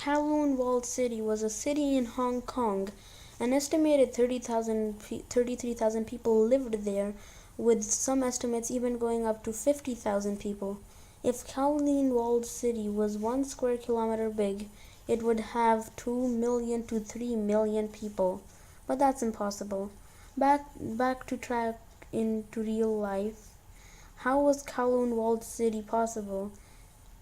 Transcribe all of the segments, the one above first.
Kowloon Walled City was a city in Hong Kong. An estimated 33,000 people lived there, with some estimates even going up to 50,000 people. If Kowloon Walled City was 1 square kilometer big, it would have 2 million to 3 million people. But that's impossible. Back to track into real life. How was Kowloon Walled City possible?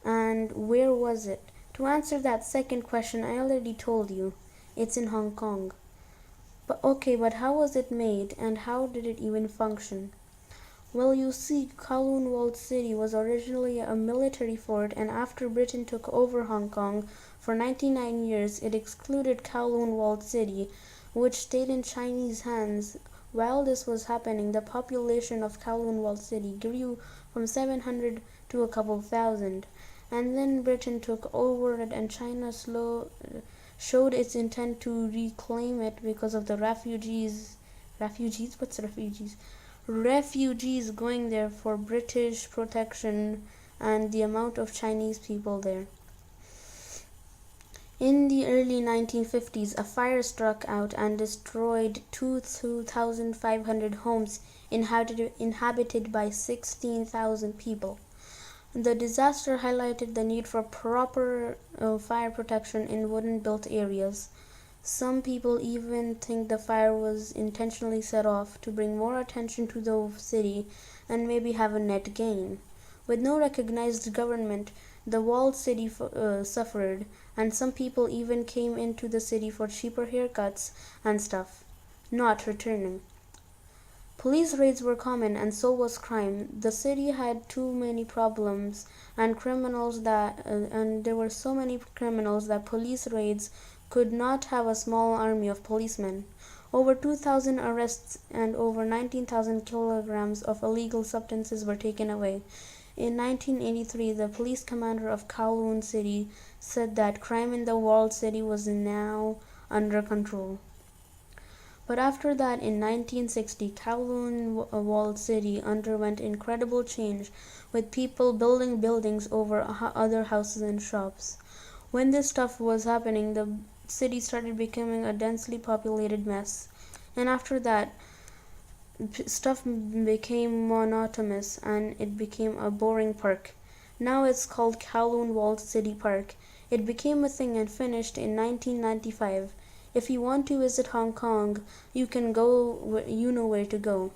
And where was it? To answer that second question, I already told you. It's in Hong Kong. But how was it made, and how did it even function? Well, you see, Kowloon Walled City was originally a military fort, and after Britain took over Hong Kong for 99 years, it excluded Kowloon Walled City, which stayed in Chinese hands. While this was happening, the population of Kowloon Walled City grew from 700 to a couple thousand. And then Britain took over it, and China showed its intent to reclaim it because of the refugees. Refugees? What's refugees? Refugees going there for British protection and the amount of Chinese people there. In the early 1950s, a fire struck out and destroyed 2,500 homes inhabited by 16,000 people. The disaster highlighted the need for proper fire protection in wooden-built areas. Some people even think the fire was intentionally set off to bring more attention to the city and maybe have a net gain. With no recognized government, the walled city suffered, and some people even came into the city for cheaper haircuts and stuff, not returning. Police raids were common, and so was crime. The city had too many problems and there were so many criminals that police raids could not have a small army of policemen. Over 2,000 arrests and over 19,000 kilograms of illegal substances were taken away. In 1983, the police commander of Kowloon City said that crime in the walled city was now under control. But after that, in 1960, Kowloon Walled City underwent incredible change, with people building buildings over other houses and shops. When this stuff was happening, the city started becoming a densely populated mess. And after that, stuff became monotonous and it became a boring park. Now it's called Kowloon Walled City Park. It became a thing and finished in 1995. If you want to visit Hong Kong, you can go, you know where to go.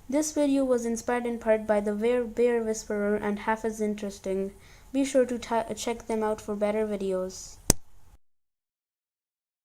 This video was inspired in part by the Bear Whisperer and half as interesting. Be sure to check them out for better videos.